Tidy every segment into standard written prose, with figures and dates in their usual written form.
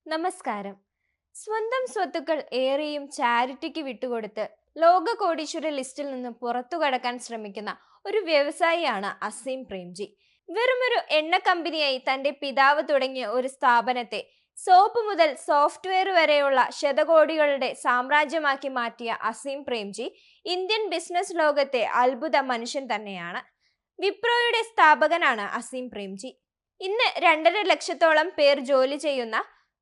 നമസ്കാരം. സ്വന്തം സ്വത്തുക്കൾ ഏറെയും ചാരിറ്റിക്ക് വിട്ടുകൊടുത്ത് ലോക കോടീശ്വര ലിസ്റ്റിൽ നിന്ന് പുറത്തു കടക്കാൻ ശ്രമിക്കുന്ന ഒരു വ്യവസായിയാണ് അസീം പ്രേംജി. വെറുമൊരു എണ്ണ കമ്പനിയായി തന്റെ പിതാവ് തുടങ്ങിയ ഒരു സ്ഥാപനത്തെ സോപ്പ് മുതൽ സോഫ്റ്റ്വെയർ വരെയുള്ള ശതകോടികളുടെ സാമ്രാജ്യമാക്കി മാറ്റിയ അസീം പ്രേംജി ഇന്ത്യൻ ബിസിനസ് ലോകത്തെ അത്ഭുത മനുഷ്യൻ തന്നെയാണ്. വിപ്രോയുടെ സ്ഥാപകനാണ് അസീം പ്രേംജി. ഇന്ന് 2.5 ലക്ഷത്തോളം പേർ ജോലി ചെയ്യുന്ന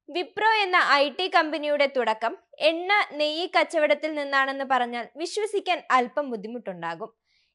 വിപ്രോ എന്ന IT കമ്പനിയുടെ തുടക്കം എണ്ണ നെയ്യ് കച്ചവടത്തിൽ നിന്നാണെന്ന് പറഞ്ഞാൽ വിശ്വസിക്കാൻ അല്പം ബുദ്ധിമുട്ടുണ്ടാകും.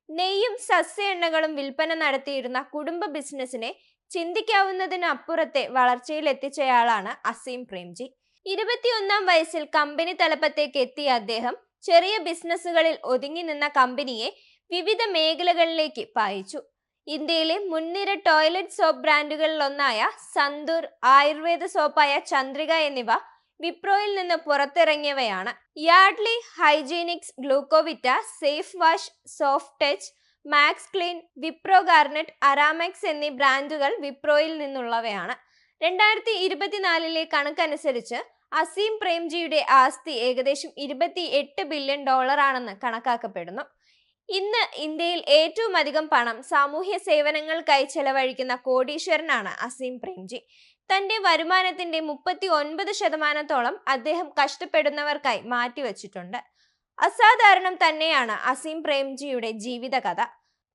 നെയ്യും സസ്യ എണ്ണകളും വിൽപ്പന നടത്തിയിരുന്ന കുടുംബ ബിസിനസിനെ ചിന്തിക്കാവുന്നതിനപ്പുറത്തെ വളർച്ചയിൽ എത്തിച്ചയാളാണ് അസീം പ്രേംജി. 21-ാം വയസ്സിൽ കമ്പനി തലപ്പത്തേക്ക് എത്തിയ അദ്ദേഹം ചെറിയ ബിസിനസ്സുകളിൽ ഒതുങ്ങി നിന്ന കമ്പനിയെ വിവിധ മേഖലകളിലേക്ക് പായിച്ചു. ഇന്ത്യയിലെ മുൻനിര ടോയ്ലറ്റ് സോപ്പ് ബ്രാൻഡുകളിലൊന്നായ സന്തൂർ, ആയുർവേദ സോപ്പായ ചന്ദ്രിക എന്നിവ വിപ്രോയിൽ നിന്ന് പുറത്തിറങ്ങിയവയാണ്. Yardley, Hygienix, Glucovita, Safe Wash, Soft Touch, Max Clean, Wipro Garnet, Aramex എന്നീ ബ്രാൻഡുകൾ വിപ്രോയിൽ നിന്നുള്ളവയാണ്. 2024 കണക്കനുസരിച്ച് അസീം പ്രേംജിയുടെ ആസ്തി ഏകദേശം $28 ബില്യൺ ആണെന്ന് കണക്കാക്കപ്പെടുന്നു. ഇന്ന് ഇന്ത്യയിൽ ഏറ്റവും അധികം പണം സാമൂഹ്യ സേവനങ്ങൾക്കായി ചെലവഴിക്കുന്ന കോടീശ്വരനാണ് അസീം പ്രേംജി. തന്റെ വരുമാനത്തിന്റെ 39% അദ്ദേഹം കഷ്ടപ്പെടുന്നവർക്കായി മാറ്റിവെച്ചിട്ടുണ്ട്. അസാധാരണം തന്നെയാണ് അസീം പ്രേംജിയുടെ ജീവിതകഥ.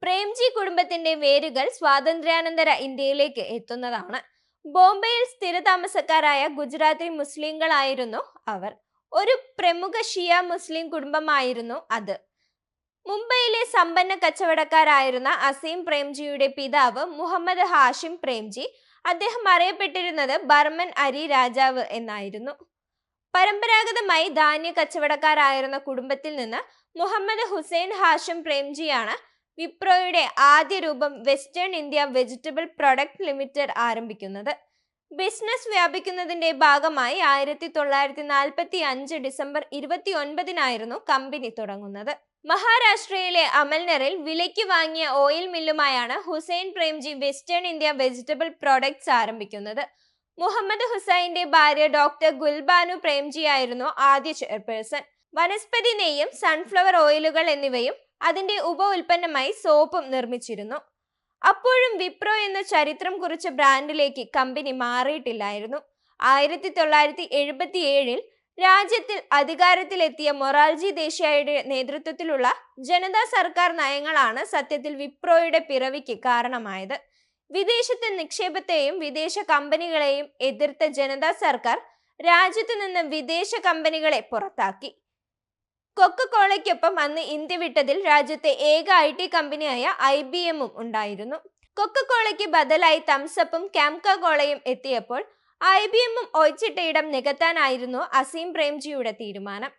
പ്രേംജി കുടുംബത്തിന്റെ വേരുകൾ സ്വാതന്ത്ര്യാനന്തര ഇന്ത്യയിലേക്ക് എത്തുന്നതാണ്. ബോംബെയിൽ സ്ഥിരതാമസക്കാരായ ഗുജറാത്തി മുസ്ലിങ്ങളായിരുന്നു അവർ. ഒരു പ്രമുഖ ഷിയ മുസ്ലിം കുടുംബമായിരുന്നു അത്. മുംബൈയിലെ സമ്പന്ന കച്ചവടക്കാരായിരുന്ന അസീം പ്രേംജിയുടെ പിതാവ് മുഹമ്മദ് ഹാഷിം പ്രേംജി. അദ്ദേഹം അറിയപ്പെട്ടിരുന്നത് ബർമൻ അരി രാജാവ് എന്നായിരുന്നു. പരമ്പരാഗതമായി ധാന്യ കച്ചവടക്കാരായിരുന്ന കുടുംബത്തിൽ നിന്ന് മുഹമ്മദ് ഹുസൈൻ ഹാഷിം പ്രേംജിയാണ് വിപ്രോയുടെ ആദ്യ രൂപം western India vegetable product limited ആരംഭിക്കുന്നത്. ബിസിനസ് വ്യാപിക്കുന്നതിന്റെ ഭാഗമായി 1945 ഡിസംബർ 29 കമ്പനി തുടങ്ങുന്നത്. മഹാരാഷ്ട്രയിലെ അമൽനറിൽ വിലയ്ക്ക് വാങ്ങിയ ഓയിൽ മില്ലുമായാണ് Hussain Premji Western India Vegetable Products ആരംഭിക്കുന്നത്. മുഹമ്മദ് ഹുസൈന്റെ ഭാര്യ ഡോക്ടർ ഗുൽബാനു പ്രേംജി ആയിരുന്നു ആദ്യ ചെയർപേഴ്സൺ. വനസ്പതി നെയ്യും സൺഫ്ലവർ ഓയിലുകൾ എന്നിവയും അതിന്റെ ഉപ ഉൽപ്പന്നമായി സോപ്പും നിർമ്മിച്ചിരുന്നു. അപ്പോഴും വിപ്രോ എന്ന ചരിത്രം കുറിച്ച ബ്രാൻഡിലേക്ക് കമ്പനി മാറിയിട്ടില്ലായിരുന്നു. 1977 രാജ്യത്തിൽ അധികാരത്തിലെത്തിയ മൊറാർജി ദേശായിയുടെ നേതൃത്വത്തിലുള്ള ജനതാ സർക്കാർ നയങ്ങളാണ് സത്യത്തിൽ വിപ്രോയുടെ പിറവിക്ക് കാരണമായത്. വിദേശത്തെ നിക്ഷേപത്തെയും വിദേശ കമ്പനികളെയും എതിർത്ത ജനതാ സർക്കാർ രാജ്യത്തു നിന്ന് വിദേശ കമ്പനികളെ പുറത്താക്കി. കൊക്കക്കോളയ്ക്കൊപ്പം അന്ന് ഇന്ത്യ വിട്ടതിൽ രാജ്യത്തെ ഏക IT കമ്പനിയായ IBM ഉണ്ടായിരുന്നു. കൊക്കക്കോളയ്ക്ക് ബദലായി തംസപ്പും കാംക കോളയും എത്തിയപ്പോൾ IBM ഒഴിച്ചിട്ട ഇടം നികത്താനായിരുന്നു അസീം പ്രേംജിയുടെ തീരുമാനം.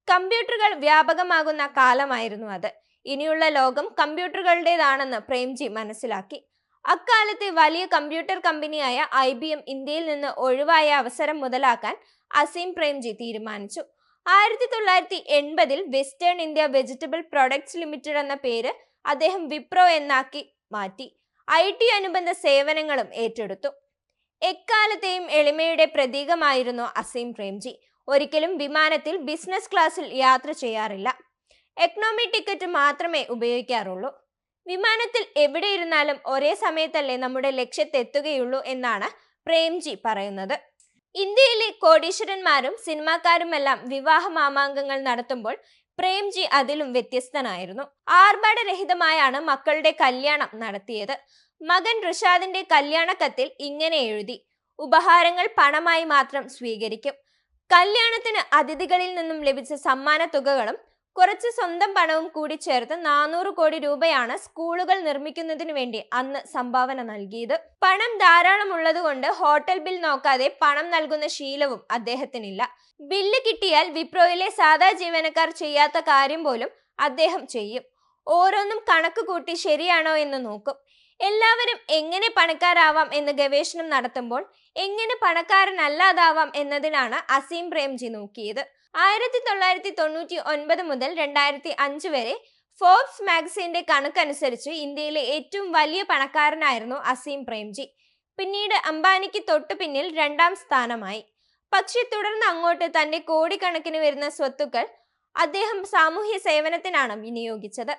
കമ്പ്യൂട്ടറുകൾ വ്യാപകമാകുന്ന കാലമായിരുന്നു അത്. ഇനിയുള്ള ലോകം കമ്പ്യൂട്ടറുകളുടേതാണെന്ന് പ്രേംജി മനസ്സിലാക്കി. അക്കാലത്തെ വലിയ കമ്പ്യൂട്ടർ കമ്പനിയായ IBM ഇന്ത്യയിൽ നിന്ന് ഒഴിവായ അവസരം മുതലാക്കാൻ അസീം പ്രേംജി തീരുമാനിച്ചു. 1980 western India Vegetable products limited എന്ന പേര് അദ്ദേഹം വിപ്രോ എന്നാക്കി മാറ്റി. IT അനുബന്ധ സേവനങ്ങളും ഏറ്റെടുത്തു. എക്കാലത്തെയും എളിമയുടെ പ്രതീകമായിരുന്നു അസീം പ്രേംജി. ഒരിക്കലും വിമാനത്തിൽ ബിസിനസ് ക്ലാസ്സിൽ യാത്ര ചെയ്യാറില്ല. എക്കണോമി ടിക്കറ്റ് മാത്രമേ ഉപയോഗിക്കാറുള്ളൂ. വിമാനത്തിൽ എവിടെ ഇരുന്നാലും ഒരേ സമയത്തല്ലേ നമ്മുടെ ലക്ഷ്യത്തെത്തുകയുള്ളൂ എന്നാണ് പ്രേംജി പറയുന്നത്. ഇന്ത്യയിലെ കോടീശ്വരന്മാരും സിനിമാക്കാരുമെല്ലാം വിവാഹ മാമാങ്കങ്ങൾ നടത്തുമ്പോൾ പ്രേംജി അതിലും വ്യത്യസ്തനായിരുന്നു. ആർഭാടരഹിതമായാണ് മക്കളുടെ കല്യാണം നടത്തിയത്. മകൻ ഋഷാദിന്റെ കല്യാണ കത്തിൽ ഇങ്ങനെ എഴുതി: ഉപഹാരങ്ങൾ പണമായി മാത്രം സ്വീകരിക്കും. കല്യാണത്തിന് അതിഥികളിൽ നിന്നും ലഭിച്ച സമ്മാന തുകകളും കുറച്ച് സ്വന്തം പണവും കൂടി ചേർത്ത് 400 കോടി രൂപയാണ് സ്കൂളുകൾ നിർമ്മിക്കുന്നതിനു വേണ്ടി അന്ന് സംഭാവന നൽകിയത്. പണം ധാരാളം ഉള്ളതുകൊണ്ട് ഹോട്ടൽ ബിൽ നോക്കാതെ പണം നൽകുന്ന ശീലവും അദ്ദേഹത്തിനില്ല. ബില്ല് കിട്ടിയാൽ വിപ്രോയിലെ സാധാ ജീവനക്കാർ ചെയ്യാത്ത കാര്യം പോലും അദ്ദേഹം ചെയ്യും. ഓരോന്നും കണക്ക് കൂട്ടി ശരിയാണോ എന്ന് നോക്കും. എല്ലാവരും എങ്ങനെ പണക്കാരാവാം എന്ന് ഗവേഷണം നടത്തുമ്പോൾ എങ്ങനെ പണക്കാരനല്ലാതാവാം എന്നതിനാണ് അസീം പ്രേംജി നോക്കിയത്. 1999 മുതൽ 2005 വരെ ഫോർബ്സ് മാഗസിന്റെ കണക്കനുസരിച്ച് ഇന്ത്യയിലെ ഏറ്റവും വലിയ പണക്കാരനായിരുന്നു അസീം പ്രേംജി. പിന്നീട് അംബാനിക്ക് തൊട്ടു പിന്നിൽ 2-ാം സ്ഥാനമായി. പക്ഷെ തുടർന്ന് അങ്ങോട്ട് തന്റെ കോടിക്കണക്കിന് വരുന്ന സ്വത്തുക്കൾ അദ്ദേഹം സാമൂഹ്യ സേവനത്തിനാണ് വിനിയോഗിച്ചത്.